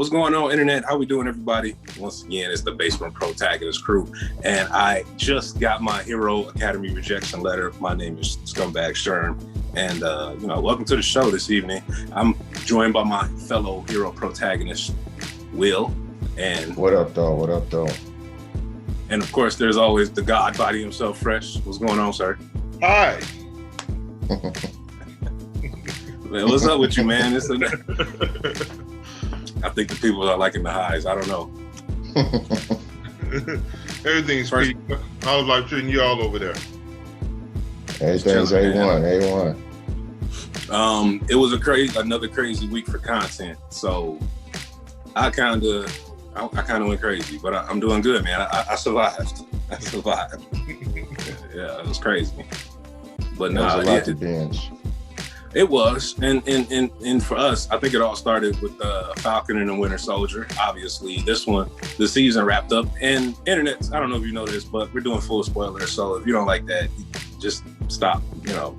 What's going on, internet? How we doing, everybody? Once again, it's the Basement Protagonist crew, and I just got my Hero Academy rejection letter. My name is Scumbag Sherm, and welcome to the show this evening. I'm joined by my fellow hero protagonist, Will, and what up, though? What up, though? And of course, there's always the God body himself, Fresh. What's going on, sir? Hi. Man, what's up with you, man? I think the people are liking the highs. I don't know. Everything's pretty. How's life treating you all over there? Everything's A1. It was another crazy week for content. So I kind of went crazy, but I'm doing good, man. I survived. Yeah, it was crazy. But no, a lot to binge. It was, and for us, I think it all started with Falcon and the Winter Soldier. Obviously, the season wrapped up, and internet. I don't know if you know this, but we're doing full spoilers. So if you don't like that, just stop.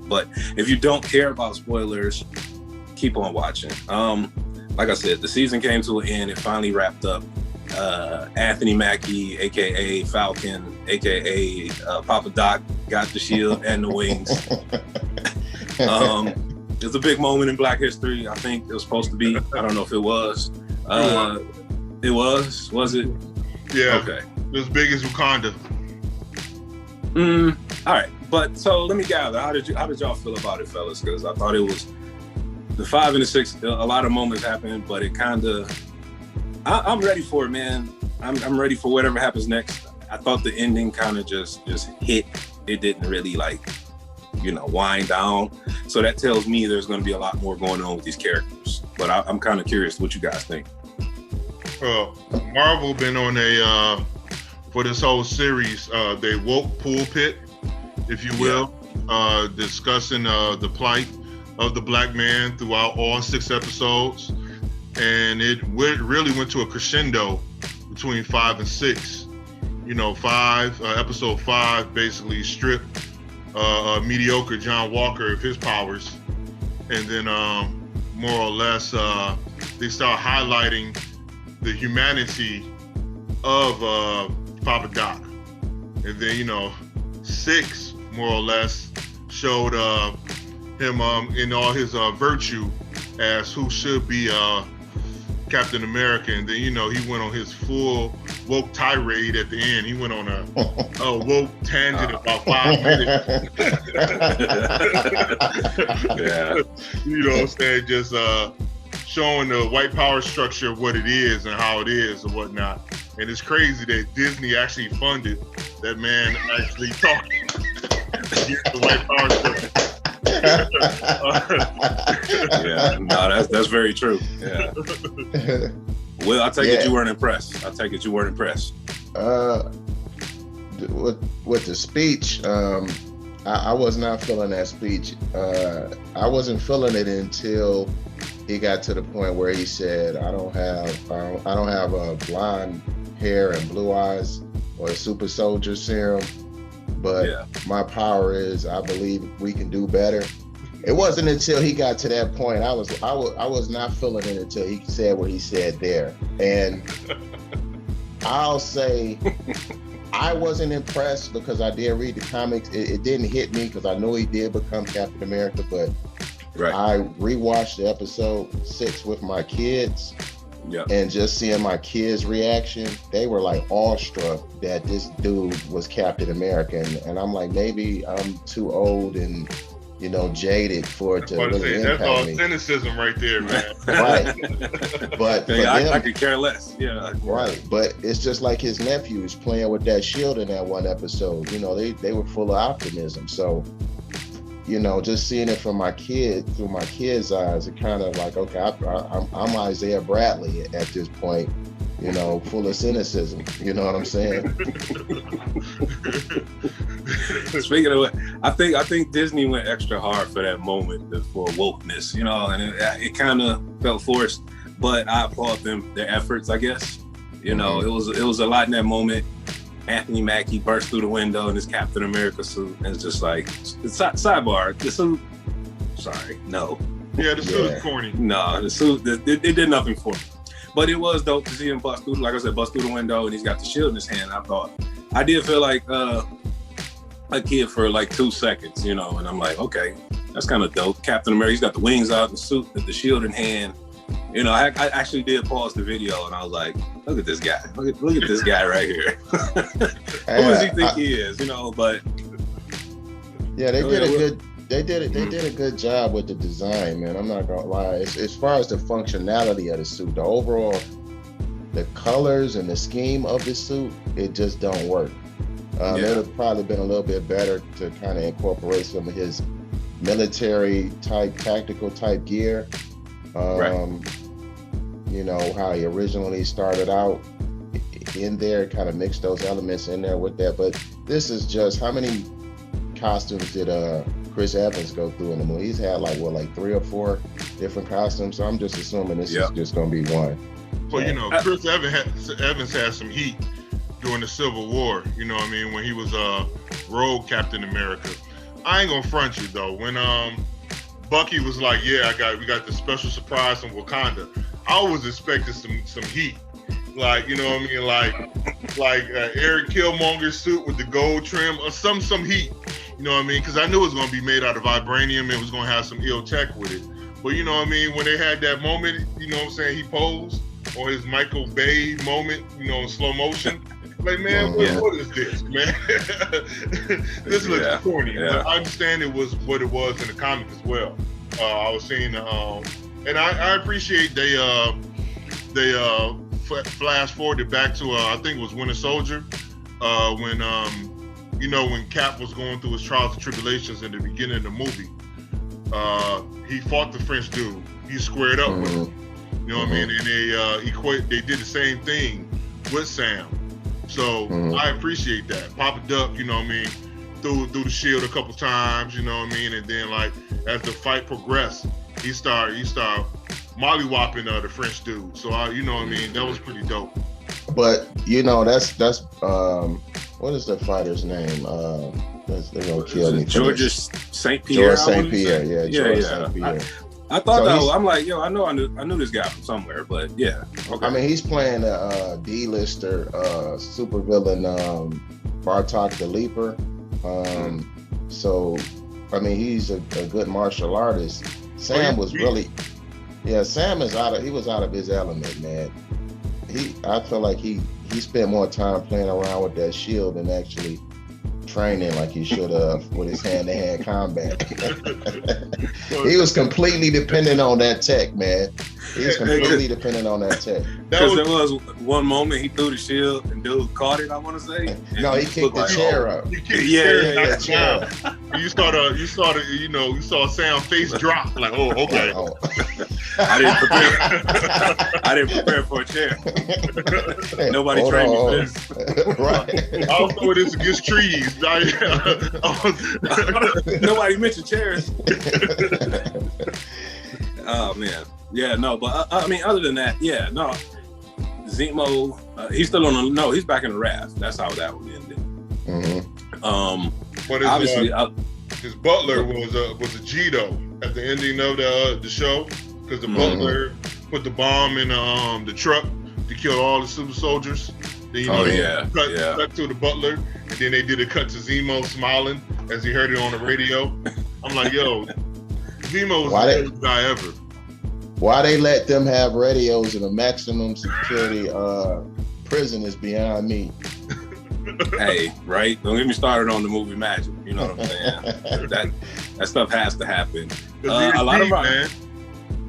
But if you don't care about spoilers, keep on watching. Like I said, the season came to an end. It finally wrapped up. Anthony Mackie, aka Falcon, aka Papa Doc, got the shield and the wings. It was a big moment in Black history. I think it was supposed to be. I don't know if it was. It was. Was it? Yeah. Okay. It was big as Wakanda. All right. But so let me gather. How did y'all feel about it, fellas? Because I thought it was the 5 and the 6. A lot of moments happened, but it kind of. I'm ready for it, man. I'm ready for whatever happens next. I thought the ending kind of just hit. It didn't really wind down. So that tells me there's going to be a lot more going on with these characters. But I'm kind of curious what you guys think. Marvel been on for this whole series, they woke pulpit, if you will, discussing the plight of the black man throughout all 6 episodes. And it really went to a crescendo between 5 and 6. Episode 5 basically stripped mediocre John Walker of his powers, and then more or less they start highlighting the humanity of Papa Doc, and then 6 more or less showed him in all his virtue as who should be Captain America. And then he went on his full woke tirade at the end. He went on a woke tangent about 5 minutes. Yeah. You know what I'm saying? Just showing the white power structure of what it is and how it is and whatnot. And it's crazy that Disney actually funded that man actually talking against the white power structure. Yeah, no, that's very true. Yeah. Well, I take it you weren't impressed. With the speech, I was not feeling that speech. I wasn't feeling it until he got to the point where he said, "I don't have blonde hair and blue eyes or a super soldier serum, but my power is I believe we can do better." It wasn't until he got to that point I was not feeling it until he said what he said there. And I'll say I wasn't impressed because I did read the comics. It didn't hit me because I know he did become Captain America, but I rewatched the episode 6 with my kids. Yeah. And just seeing my kids' reaction, they were like awestruck that this dude was Captain America. And I'm like, maybe I'm too old and jaded for it to really impact that's all me. Cynicism right there, man. Right. But I could care less. Yeah. Right. But it's just like his nephews playing with that shield in that one episode. They were full of optimism. So, just seeing it through my kids' eyes, it kind of like, okay, I'm Isaiah Bradley at this point, full of cynicism. You know what I'm saying? Speaking of it, I think Disney went extra hard for that moment for wokeness, and it kind of felt forced, but I applaud their efforts, I guess. It was a lot in that moment. Anthony Mackie burst through the window in his Captain America suit, and it's just like, sidebar, the suit, sorry, no. Yeah, the suit is corny. No, the suit, it did nothing for me. But it was dope to see him bust through, like I said, bust through the window, and he's got the shield in his hand. I did feel like a kid for like 2 seconds, you know, and I'm like, okay, that's kind of dope. Captain America, he's got the wings out, the suit, the shield in hand. You know, I actually did pause the video, and I was like, look at this guy. Look at this guy right here. Who does he think he is? You know, but yeah, they did a good job with the design, man. I'm not gonna lie. As far as the functionality of the suit, the overall, the colors and the scheme of the suit, it just don't work. It would have probably been a little bit better to kind of incorporate some of his military type, tactical type gear. You know, how he originally started out in there, kind of mixed those elements in there with that. But this is just, how many costumes did Chris Evans go through in the movie? He's had like 3 or 4 different costumes. So I'm just assuming this is just going to be one. Well, you know, Chris Evans had some heat during the Civil War. You know what I mean? When he was rogue Captain America. I ain't gonna front you though. When Bucky was like, "Yeah, we got the special surprise from Wakanda," I was expecting some heat, like, you know what I mean, like Eric Killmonger's suit with the gold trim, or some heat, you know what I mean, because I knew it was gonna be made out of vibranium. It was gonna have some ill tech with it, but you know what I mean, when they had that moment, you know what I'm saying, he posed, or his Michael Bay moment, you know, in slow motion. Like, man, what is this, man? This looks corny. But I understand it was what it was in the comic as well. I was seeing, and I appreciate they flash forwarded back to I think it was Winter Soldier, when you know, when Cap was going through his trials and tribulations in the beginning of the movie. He fought the French dude. He squared up with him. You know what I mean? And they did the same thing with Sam. So I appreciate that. Papa Duck, you know what I mean, threw the shield a couple times, you know what I mean, and then like as the fight progressed, he started mollywopping the French dude. So you know what I mean, that was pretty dope. But you know, that's what is the fighter's name? They're gonna kill me. Georges St. Pierre. Georges St. Pierre, St. Pierre. I thought so I'm like, yo, I knew this guy from somewhere, but yeah. Okay. I mean, he's playing a D-lister supervillain, Bartok the Leaper. So, I mean, he's a good martial artist. Sam was really, Sam was out of his element, man. I feel like he spent more time playing around with that shield than actually training like he should have with his hand-to-hand combat. He was completely dependent on that tech, man. He was completely dependent on that tech. Because there was one moment he threw the shield and dude caught it, I want to say. No, he kicked the chair up. He kicked the chair up. You saw Sam's face drop. Like, oh, okay. I didn't prepare for a chair. Nobody trained me for this. Right. I was throwing this against trees. Nobody mentioned chairs. Oh man, yeah, no, but I mean, other than that, yeah, no. Zemo, he's still on he's back in the raft. That's how that one ended. But obviously, his butler was a Gito at the ending of the show, because the butler put the bomb in the truck to kill all the super soldiers. Then, cut to the butler, and then they did a cut to Zemo smiling as he heard it on the radio. I'm like, yo, Zemo was the best guy ever. Why they let them have radios in a maximum security prison is beyond me. Hey, right? Don't get me started on the movie Magic. You know what I'm saying? that stuff has to happen. A lot of man.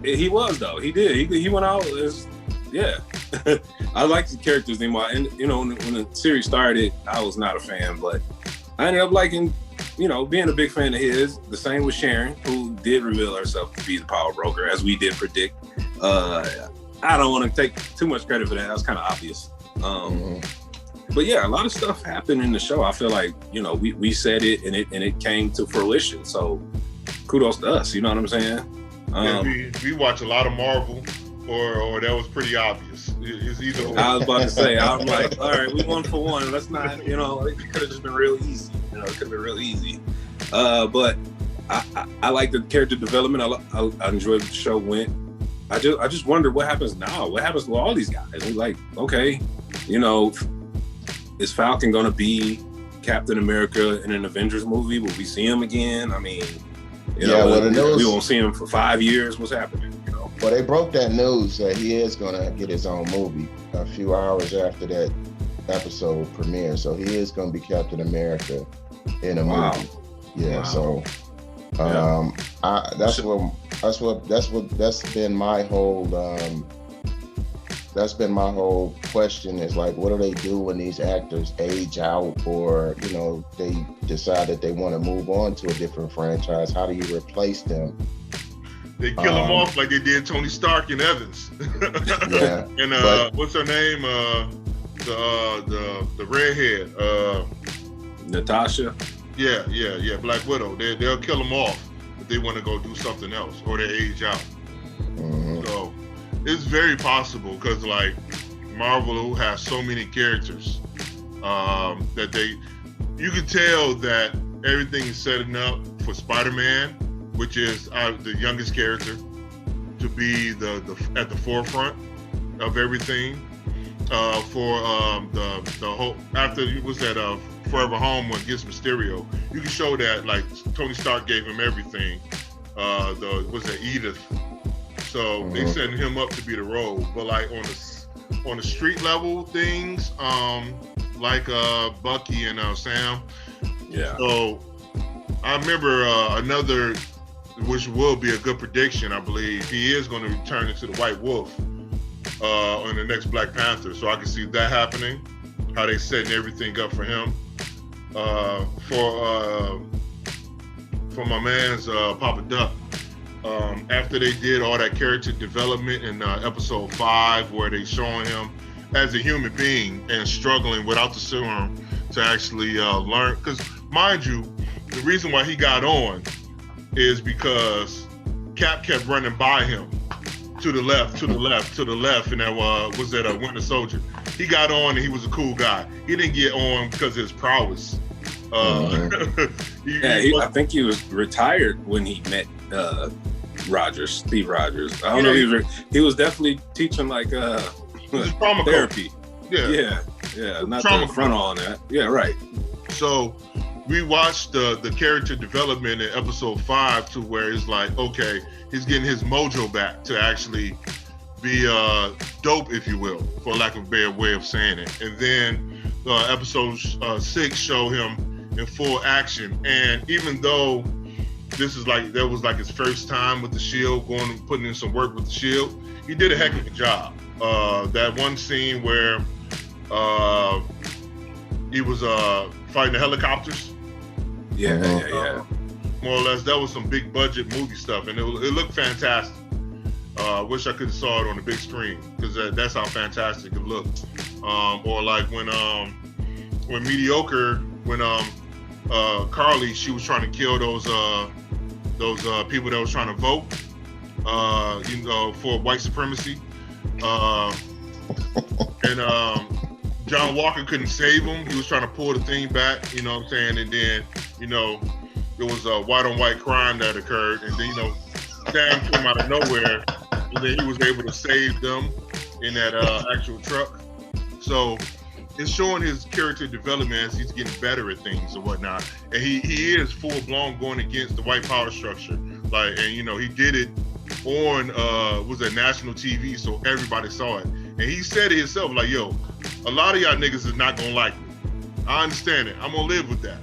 He was though. He did. He went out as I liked the characters anymore. And you know, when the series started, I was not a fan, but I ended up liking, you know, being a big fan of his. The same with Sharon, who did reveal herself to be the power broker, as we did predict. I don't want to take too much credit for that. That was kind of obvious. But yeah, a lot of stuff happened in the show. I feel like, you know, we said it and it came to fruition. So kudos to us. You know what I'm saying? We watch a lot of Marvel, or that was pretty obvious. It's either way. I was about to say, I'm like, all right, we 1 for 1. Let's not, you know, it could have just been real easy. You know, it could have been real easy. But I like the character development. I enjoyed the show went. I just wonder what happens now. What happens to all these guys? We're like, okay, you know, is Falcon gonna be Captain America in an Avengers movie? Will we see him again? I mean, you know, we won't see him for 5 years. What's happening? You know. Well, they broke that news that he is gonna get his own movie a few hours after that episode premiere. So he is gonna be Captain America in a movie. Yeah. Wow. So that's been my whole question is like, what do they do when these actors age out, or, you know, they decide that they want to move on to a different franchise? How do you replace them? They kill them off like they did Tony Stark and Evans. Yeah. And what's her name? The redhead. Natasha. Yeah. Black Widow. They'll kill them off if they want to go do something else, or they age out. Mm-hmm. So it's very possible, because like Marvel has so many characters that you can tell that everything is setting up for Spider-Man, which is the youngest character, to be at the forefront of everything. For the whole, after it was that Forever Home one against Mysterio, you can show that like Tony Stark gave him everything. Was that Edith? So they setting him up to be the role. But like on the street level things, like Bucky and Sam. Yeah. So I remember another, which will be a good prediction, I believe. He is going to return into the White Wolf on the next Black Panther. So I can see that happening, how they setting everything up for him. For my man's Papa Duck. After they did all that character development in episode 5, where they showing him as a human being and struggling without the serum to actually learn. Because mind you, the reason why he got on is because Cap kept running by him to the left, and that was that Winter Soldier. He got on and he was a cool guy. He didn't get on because of his prowess. I think he was retired when he met Steve Rogers. I don't know. He was definitely teaching like therapy. Yeah. Not the front on that. Yeah, right. So we watched the character development in episode 5 to where it's like, okay, he's getting his mojo back to actually be dope, if you will, for lack of a better way of saying it. And then episode 6 show him in full action. And even though that was like his first time with the Shield, putting in some work with the Shield, he did a heck of a job. That one scene where he was fighting the helicopters. Yeah. More or less, that was some big budget movie stuff, and it looked fantastic. Wish I could have saw it on the big screen, because that's how fantastic it looked. Or like when Mediocre, when Carly, she was trying to kill those people that was trying to vote, for white supremacy, and John Walker couldn't save him. He was trying to pull the thing back, you know what I'm saying? And then, it was a white on white crime that occurred, and then, Sam came out of nowhere, and then he was able to save them in that actual truck. So it's showing his character development as he's getting better at things and whatnot. And he is full blown going against the white power structure. Like, and he did it on was it national TV, so everybody saw it. And he said it himself, like, yo, a lot of y'all niggas is not gonna like me. I understand it. I'm gonna live with that.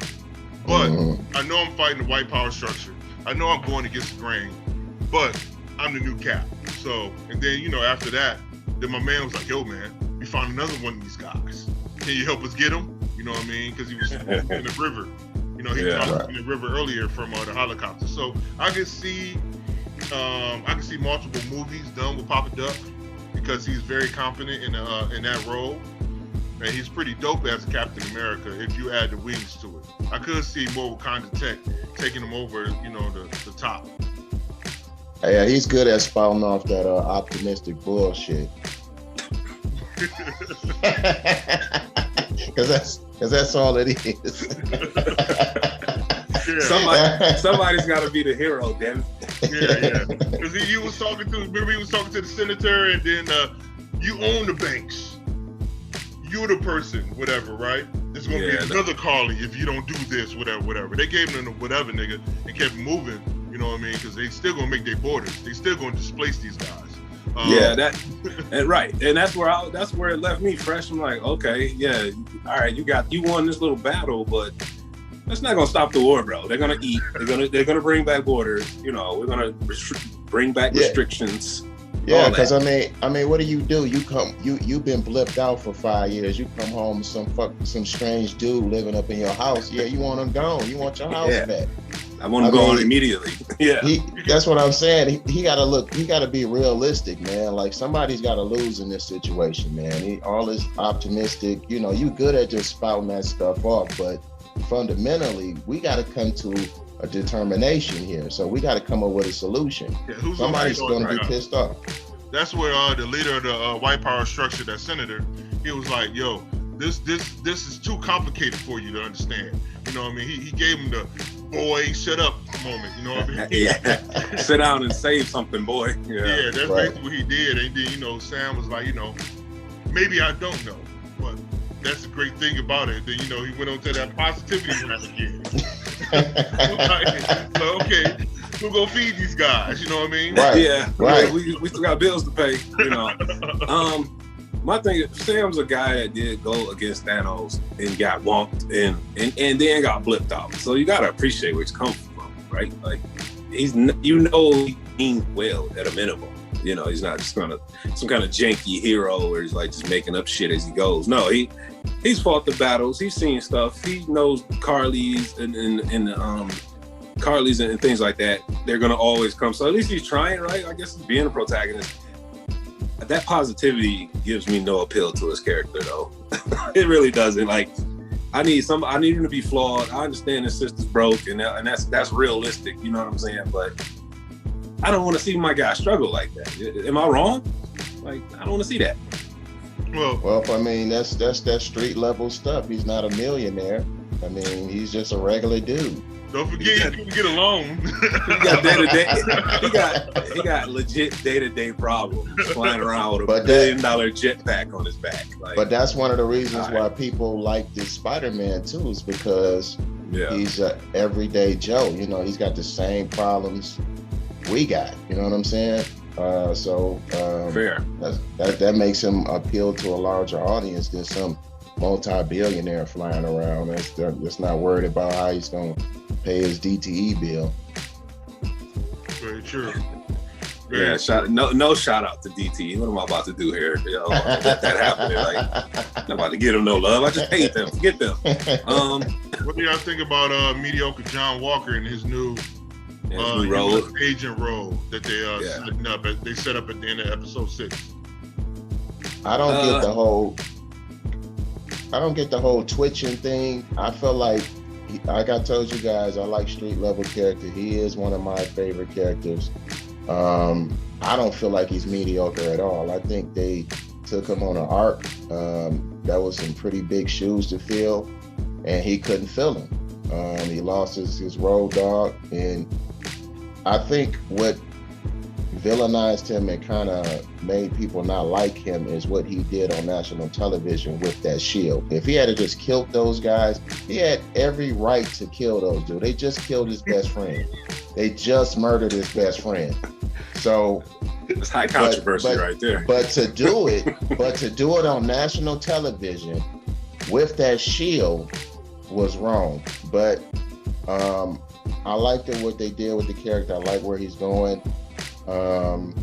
But I know I'm fighting the white power structure. I know I'm going against the grain, but I'm the new Cap. So, and then, after that, then my man was like, yo, man, we found another one of these guys. Can you help us get him? You know what I mean? Because he was in the river. He was in the river earlier from the helicopter. So I can see multiple movies done with Papa Duck, because he's very confident in that role, and he's pretty dope as Captain America if you add the wings to it. I could see more Wakanda Tech taking him over, the top. Yeah, he's good at spouting off that optimistic bullshit. Because that's all it is. Somebody's got to be the hero, damn it. Yeah. Because he was talking to the senator, and then you own the banks. You're the person, whatever, right? It's gonna be another Carly if you don't do this, whatever. They gave him the whatever, nigga, and kept moving. You know what I mean? Because they still gonna make their borders. They still gonna displace these guys. Right, and that's where it left me fresh. I'm like, okay, yeah, all right, you won this little battle, but that's not gonna stop the war, bro. They're gonna eat. They're gonna bring back borders. You know, we're gonna bring back restrictions. Yeah, because I mean, what do? You've been blipped out for 5 years. You come home, some strange dude living up in your house. Yeah, you want him gone. You want your house back. I want him gone immediately. Yeah, that's what I'm saying. He got to be realistic, man. Like somebody's got to lose in this situation, man. He all is optimistic. You know, you good at just spouting that stuff off, but fundamentally, we got to come to a determination here. So we got to come up with a solution. Yeah, somebody's going to be pissed off. That's where the leader of the white power structure, that senator, he was like, yo, this is too complicated for you to understand. You know what I mean? He gave him the boy, shut up moment. You know what I mean? Yeah. Sit down and say something, boy. Yeah, that's basically what he did. And then, you know, Sam was like, you know, maybe I don't know, but that's the great thing about it. Then, you know, he went on to that positivity rant again. So, okay, we're gonna feed these guys, you know what I mean? Right. Yeah, right. We still got bills to pay, you know. My thing is, Sam's a guy that did go against Thanos and got womped and then got blipped out. So you gotta appreciate where he's coming from, right? Like he means well at a minimum. You know, he's not just some kind of janky hero where he's like just making up shit as he goes. No, he's fought the battles. He's seen stuff. He knows Carly's and Carly's and things like that. They're gonna always come. So at least he's trying, right? I guess being a protagonist. That positivity gives me no appeal to his character, though. It really doesn't. Like, I need him to be flawed. I understand his sister's broke, and that's realistic. You know what I'm saying? But I don't want to see my guy struggle like that. Am I wrong? Like, I don't want to see that. Well, I mean, that's that street level stuff. He's not a millionaire. I mean, he's just a regular dude. Don't forget, you can get a loan. He got legit day-to-day problems flying around with a $1 billion jetpack on his back. Like, but that's one of the reasons why people like this Spider-Man too, is because he's an everyday Joe. You know, he's got the same problems we got. You know what I'm saying? Fair. That makes him appeal to a larger audience than some multi-billionaire flying around that's not worried about how he's going to pay his DTE bill. Very true. No shout out to DTE. What am I about to do here? Yo, let that happen. Like, I'm not about to get them no love. I just hate them. Forget them. What do y'all think about mediocre John Walker and his new role, agent role that they set up at the end of episode 6? I don't get the whole twitching thing. I feel like I told you guys, I like street level character. He is one of my favorite characters. I don't feel like he's mediocre at all. I think they took him on an arc. That was some pretty big shoes to fill, and he couldn't fill them. He lost his road dog, and I think what villainized him and kind of made people not like him is what he did on national television with that shield. If he had just killed those guys, he had every right to kill those dudes. They just killed his best friend. They just murdered his best friend. So it's high controversy right there. But to do it on national television with that shield was wrong. But I liked what they did with the character. I like where he's going. And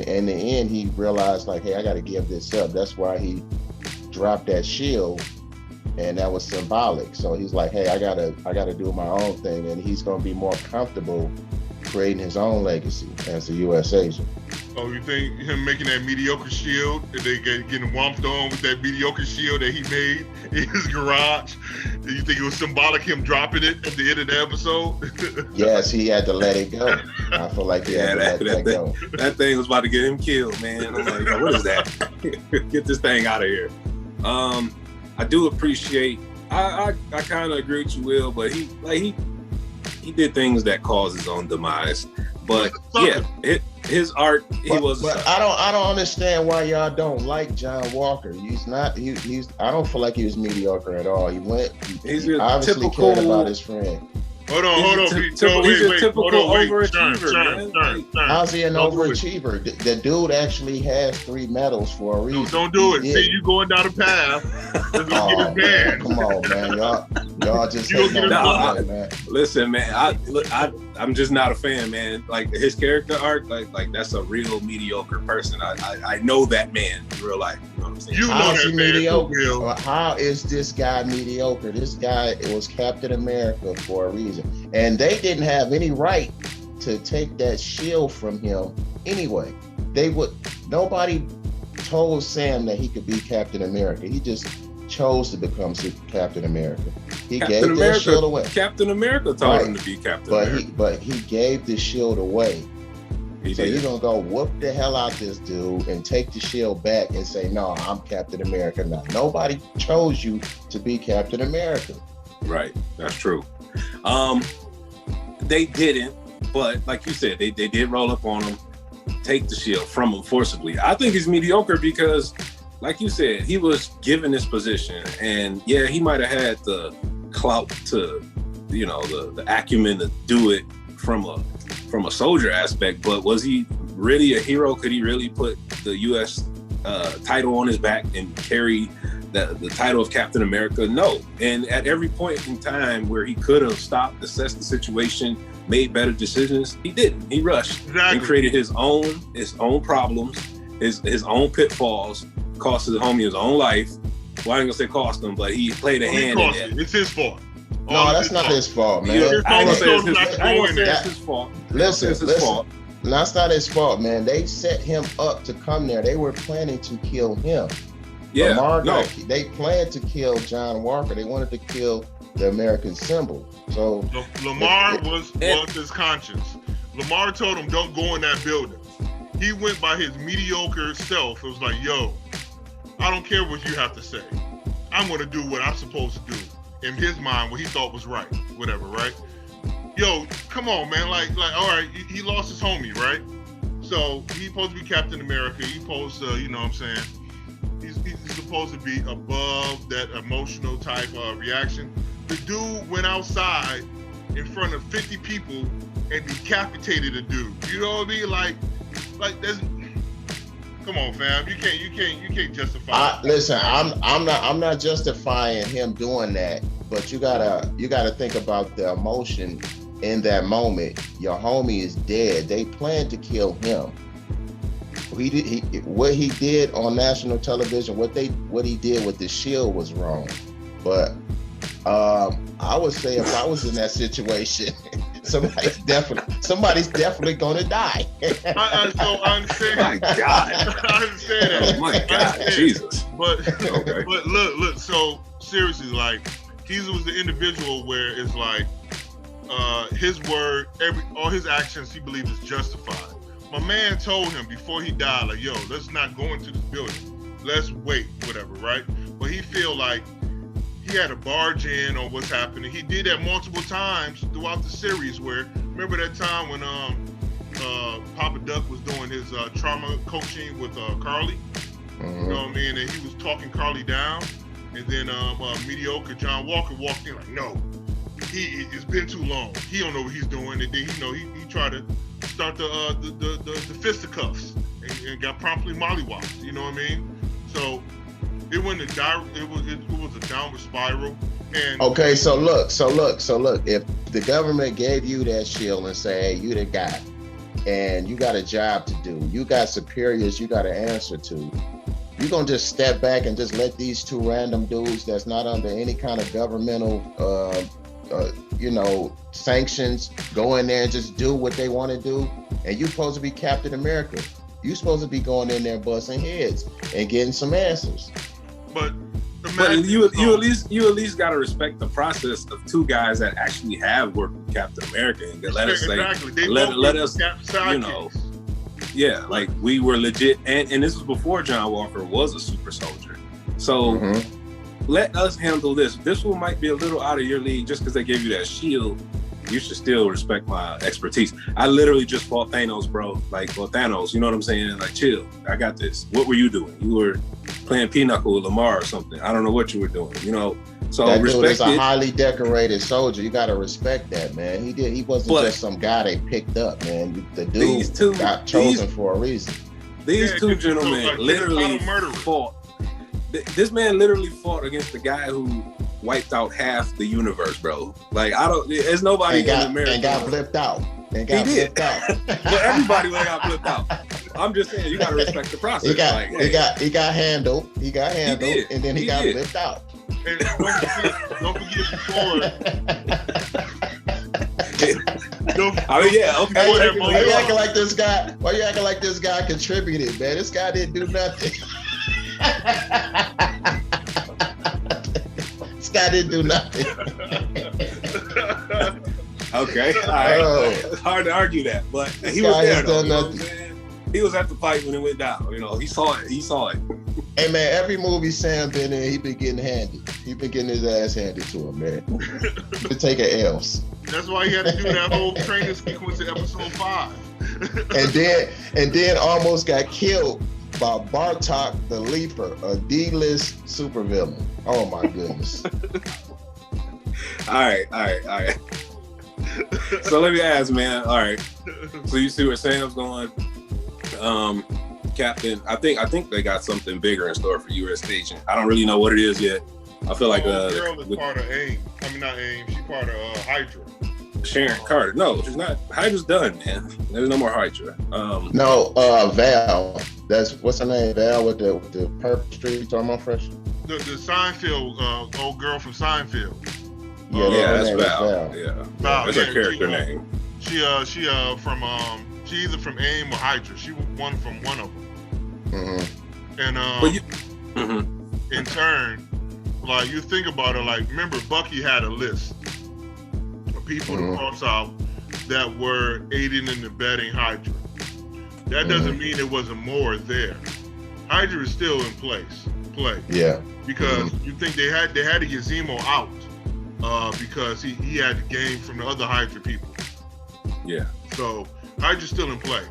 in the end, he realized, like, hey, I got to give this up. That's why he dropped that shield, and that was symbolic. So he's like, hey, I gotta do my own thing, and he's gonna be more comfortable creating his own legacy as a U.S. agent. Oh, you think him making that mediocre shield, and they getting whomped on with that mediocre shield that he made in his garage? Do you think it was symbolic, him dropping it at the end of the episode? Yes, he had to let it go. I feel like he had to let that go. That thing was about to get him killed, man. I'm like, what is that? Get this thing out of here. I do appreciate. I kind of agree with you, Will, but he did things that caused his own demise. But yeah, his art, he was. But I don't understand why y'all don't like John Walker. He's not. He's. I don't feel like he was mediocre at all. He obviously cared about his friend. Hold on. He's a typical overachiever, man. How's he an overachiever? The dude actually has 3 medals for a reason. No, don't do it. See, you going down the path. Let's go get his band. Come on, man. Y'all just man. Listen, man. I'm just not a fan, man. Like his character arc, like that's a real mediocre person. I know that man in real life. You know what I'm saying? How is he mediocre? How is this guy mediocre? This guy was Captain America for a reason. And they didn't have any right to take that shield from him anyway. Nobody told Sam that he could be Captain America. He just chose to become Captain America. He gave that shield away. Captain America told him to be Captain America. But he gave the shield away. So you're gonna go whoop the hell out this dude and take the shield back and say, no, I'm Captain America now. Nobody chose you to be Captain America. Right, that's true. They didn't, but like you said, they did roll up on him, take the shield from him forcibly. I think he's mediocre because, like you said, he was given this position, and yeah, he might have had the clout to, the acumen to do it from a soldier aspect, but was he really a hero? Could he really put the U.S. Title on his back and carry the title of Captain America? No. And at every point in time where he could have stopped, assessed the situation, made better decisions, he didn't. He rushed and created his own problems, his own pitfalls, cost his homie his own life. Well, I ain't gonna say cost him, but he played a hand in it. It's his fault. No, that's not his fault, man. I ain't gonna say it's his fault. Listen. That's not his fault, man. They set him up to come there. They were planning to kill him. Yeah, they planned to kill John Walker. They wanted to kill the American symbol. So Lamar was his conscience. Lamar told him, don't go in that building. He went by his mediocre self. It was like, yo, I don't care what you have to say. I'm going to do what I'm supposed to do. In his mind, what he thought was right. Whatever, right? Yo, come on, man. Like, all right, he lost his homie, right? So he's supposed to be Captain America. He's supposed to, you know what I'm saying? He's supposed to be above that emotional type of reaction. The dude went outside in front of 50 people and decapitated a dude. You know what I mean? Like that's. Come on, fam. You can't justify. Listen, I'm not justifying him doing that, but you gotta think about the emotion in that moment. Your homie is dead. They planned to kill him. What he did on national television, what he did with the shield was wrong. But I would say if I was in that situation, somebody's definitely gonna die. I understand. My God. I understand that. Oh my God, Jesus. But look. So seriously, like he was the individual where it's like his word, all his actions, he believes is justified. My man told him before he died, like, yo, let's not go into this building. Let's wait, whatever, right? But he feel like he had to barge in on what's happening. He did that multiple times throughout the series where, remember that time when Papa Duck was doing his trauma coaching with Carly? Mm-hmm. You know what I mean? And he was talking Carly down. And then mediocre John Walker walked in like, no, it's been too long. He don't know what he's doing. And then he tried to start the fisticuffs and got promptly mollywopped. You know what I mean? So it went it was a downward spiral. And okay, so look. If the government gave you that shield and say, hey, you the guy, and you got a job to do, you got superiors you got to answer to, you gonna just step back and just let these two random dudes that's not under any kind of governmental sanctions go in there and just do what they want to do? And you supposed to be Captain America. You supposed to be going in there busting heads and getting some answers. But you at least gotta respect the process of two guys that actually have worked with Captain America and let us yeah, like we were legit, and this was before John Walker was a super soldier. So let us handle this. This one might be a little out of your league just because they gave you that shield. you should still respect my expertise. I literally just fought Thanos, bro. Like, well, Thanos, you know what I'm saying? Like, chill. I got this. What were you doing? You were playing Pinochle with Lamar or something. I don't know what you were doing, you know? So that respect dude is a it. highly decorated soldier. You got to respect that, man. He wasn't just some guy they picked up, man. The dude got chosen for a reason. These two gentlemen literally fought. This man literally fought against the guy who wiped out half the universe, bro. Like, there's nobody in America. And got blipped out. He did. Well, everybody got blipped out. I'm just saying, you gotta respect the process. He got handled. He got handled, and then he got blipped out. And don't forget before. Why you acting like this guy? Why you acting like this guy contributed, man? This guy didn't do nothing. This guy didn't do nothing. Okay, all right. It's hard to argue that, but he was there though. You know what I'm saying? He was at the fight when it went down. You know, he saw it. Hey man, every movie Sam been in, he been getting handed. He been getting his ass handed to him, man. He been taking L's. That's why he had to do that whole training sequence in episode 5. and then almost got killed by Bartok the Leaper, a D-list supervillain. Oh my goodness. All right. So let me ask, man. All right. So you see where Sam's going, Captain. I think they got something bigger in store for U.S. Agent. I don't really know what it is yet. I feel like girl is part of AIM. I mean, not AIM. She's part of Hydra. Sharon Carter. No, she's not. Hydra's done, man. There's no more Hydra. Val. That's what's her name? Val with the purple street. You talking about fresh? The Seinfeld old girl from Seinfeld. That's Val. Yeah, that's her character name. She from she either from AIM or Hydra. She was one from one of them. Mm-hmm. And in turn, like you think about it, like remember Bucky had a list of people to cross out that were aiding and abetting Hydra. That doesn't mean there wasn't more there. Hydra is still in play. Yeah. Because you think they had to get Zemo out because he had the game from the other Hydra people. Yeah. So Hydra's still in play.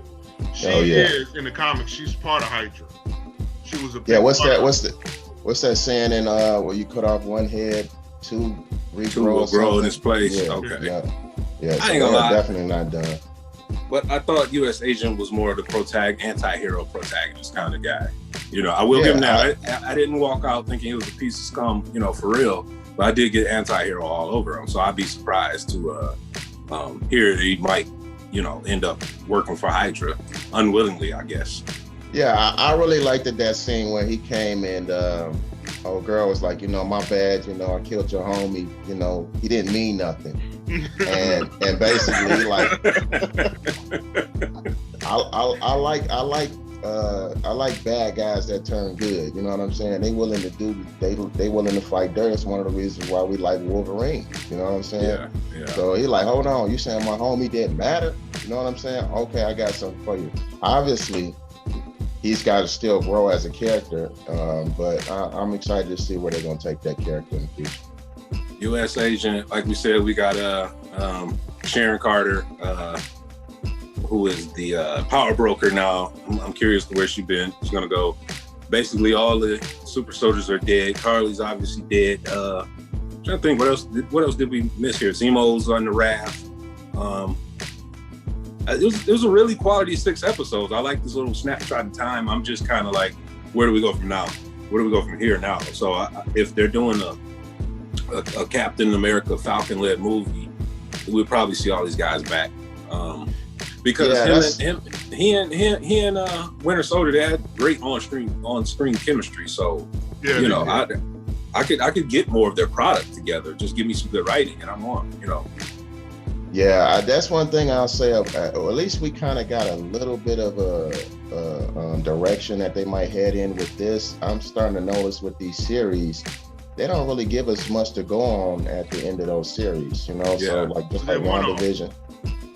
She is in the comics. She's part of Hydra. She was a What's that saying in where you cut off one head, two will grow in its place? Yeah, okay. Yeah. I ain't gonna lie. Definitely not done. But I thought U.S. Agent was more of the anti-hero protagonist kind of guy. You know, I will give him that. I didn't walk out thinking he was a piece of scum, you know, for real. But I did get anti-hero all over him. So I'd be surprised to hear that he might, you know, end up working for Hydra unwillingly, I guess. Yeah, I really liked that scene where he came and old girl was like, you know, my bad, you know, I killed your homie, you know, he didn't mean nothing. and basically like I like bad guys that turn good, you know what I'm saying? They willing to fight dirt. It's one of the reasons why we like Wolverine, you know what I'm saying? Yeah. So he like, hold on, you saying my homie didn't matter? You know what I'm saying? Okay, I got something for you. Obviously he's got to still grow as a character, but I'm excited to see where they're going to take that character in the future. U.S. Agent, like we said, we got Sharon Carter, who is the power broker now. I'm curious to where she's been. She's going to go. Basically, all the super soldiers are dead. Carly's obviously dead. I'm trying to think, what else did we miss here? Zemo's on the raft. It was a really quality 6 episodes. I like this little snapshot in time. I'm just kind of like, where do we go from now? Where do we go from here now? So if they're doing a Captain America Falcon-led movie, we'll probably see all these guys back. Because he and Winter Soldier, they had great on-screen chemistry. So you know, I could get more of their product together. Just give me some good writing, and I'm on. You know. Yeah, that's one thing I'll say. Or at least we kind of got a little bit of a direction that they might head in with this. I'm starting to notice with these series, they don't really give us much to go on at the end of those series, you know? Yeah. So like just like WandaVision.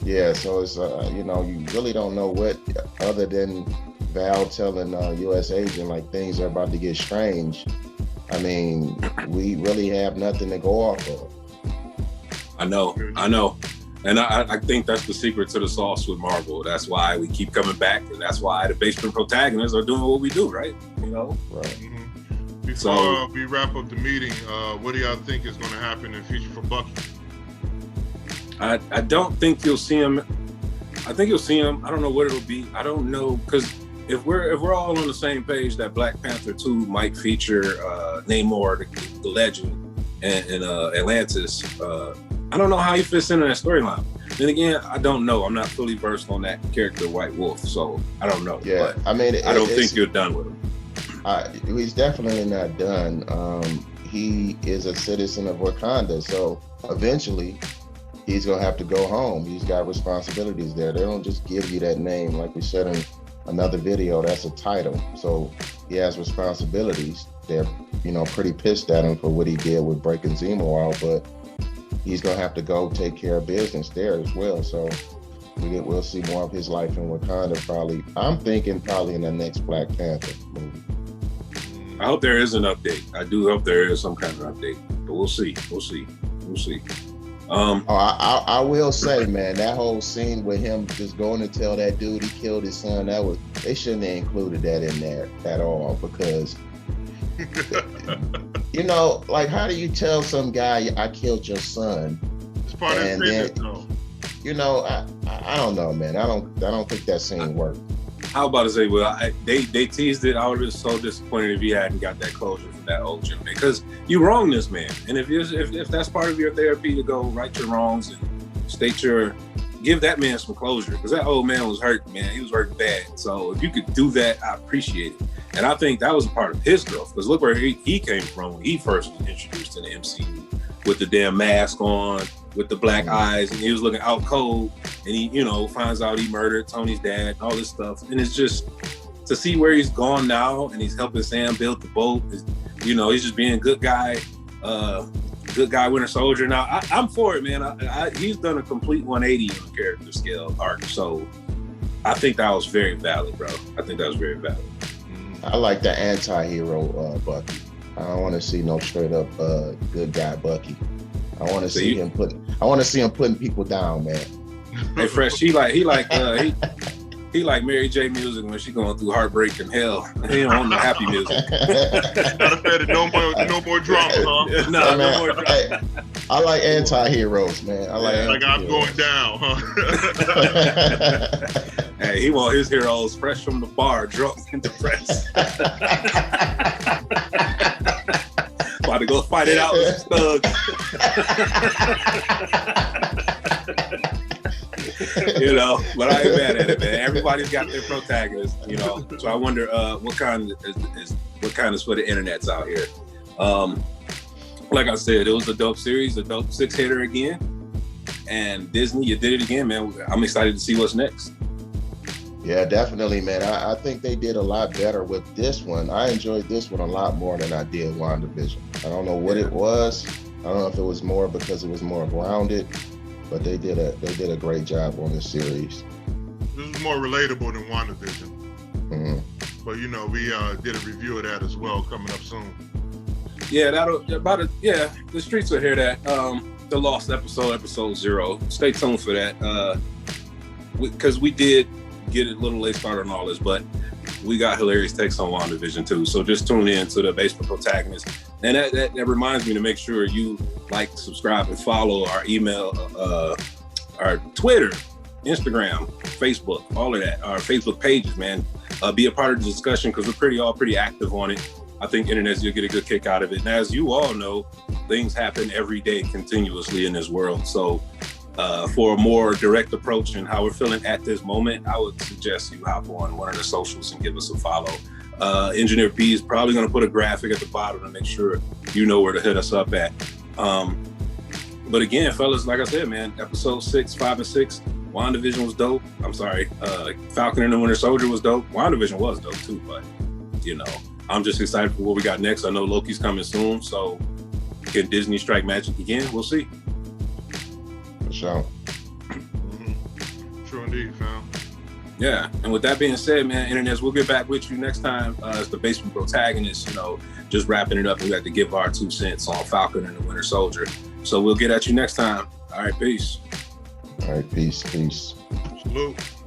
Yeah, so it's, you know, you really don't know what, other than Val telling U.S. Agent like things are about to get strange. I mean, we really have nothing to go off of. I know. And I think that's the secret to the sauce with Marvel. That's why we keep coming back, and that's why the basement protagonists are doing what we do, right? You know? Right. Mm-hmm. Before we wrap up the meeting, what do y'all think is going to happen in future for Bucky? I don't think you'll see him. I think you'll see him. I don't know what it'll be. I don't know, because if we're all on the same page that Black Panther 2 might feature Namor, the legend, and Atlantis. I don't know how he fits into that storyline. Then again, I don't know. I'm not fully versed on that character, White Wolf, so I don't know. Yeah, but I mean, I don't think you're done with him. He's definitely not done. He is a citizen of Wakanda, so eventually he's gonna have to go home. He's got responsibilities there. They don't just give you that name, like we said in another video. That's a title, so he has responsibilities. They're, pretty pissed at him for what he did with breaking Zemo out, but he's gonna have to go take care of business there as well. So we'll see more of his life in Wakanda probably. I'm thinking probably in the next Black Panther movie. I hope there is an update. I do hope there is some kind of update, but we'll see. I will say, man, that whole scene with him just going to tell that dude he killed his son, they shouldn't have included that in there at all, because like, how do you tell some guy I killed your son? It's part of the though. I don't know, man. I don't think that scene worked. How about to say, they teased it. I would have been so disappointed if he hadn't got that closure from that old gentleman, because you wronged this man. And if that's part of your therapy, to go right your wrongs and give that man some closure, because that old man was hurt, man. He was hurt bad. So if you could do that, I appreciate it. And I think that was a part of his growth, because look where he came from when he first was introduced in the MCU, with the damn mask on, with the black eyes, and he was looking out cold, and he, finds out he murdered Tony's dad, all this stuff. And it's just to see where he's gone now, and he's helping Sam build the boat. He's just being a good guy Winter Soldier. Now, I'm for it, man. He's done a complete 180 on the character scale arc, so I think that was very valid, bro. I think that was very valid. I like the anti-hero Bucky. I don't want to see no straight up good guy Bucky. I want to see him putting people down, man. Hey, Fresh, he like Mary J music when she going through heartbreak and hell. He don't want no happy music. No more drama, huh? No more drama. Hey, I like anti-heroes, man. Like I'm going down, huh? Hey, he want his heroes fresh from the bar, drunk and depressed. About to go fight it out with some thugs. But I ain't mad at it, man. Everybody's got their protagonist, So I wonder what kind is for the internets out here. Like I said, it was a dope series, a dope 6-hitter again. And Disney, you did it again, man. I'm excited to see what's next. Yeah, definitely, man. I think they did a lot better with this one. I enjoyed this one a lot more than I did WandaVision. I don't know what it was. I don't know if it was more because it was more grounded, but they did a great job on this series. This is more relatable than WandaVision. Mm-hmm. But we did a review of that as well coming up soon. Yeah, the streets will hear that. The Lost episode 0. Stay tuned for that. Because we did get a little late start on all this, but we got hilarious takes on WandaVision too. So just tune in to the Basement Protagonist. And that reminds me to make sure you like, subscribe, and follow our email, our Twitter, Instagram, Facebook, all of that, our Facebook pages, man. Be a part of the discussion, because we're all pretty active on it. I think internets, you'll get a good kick out of it. And as you all know, things happen every day continuously in this world. So for a more direct approach and how we're feeling at this moment, I would suggest you hop on one of the socials and give us a follow. Engineer P is probably going to put a graphic at the bottom to make sure you know where to hit us up at. But again, fellas, like I said, man, episode 6, 5, and 6, WandaVision was dope. I'm sorry, Falcon and the Winter Soldier was dope. WandaVision was dope too, but I'm just excited for what we got next. I know Loki's coming soon, so can Disney strike magic again? We'll see. For sure. True indeed, fam. Yeah, and with that being said, man, internets, we'll get back with you next time as the Basement Protagonist, just wrapping it up. We got to give our 2 cents on Falcon and the Winter Soldier. So we'll get at you next time. All right, peace. All right, peace. Salute.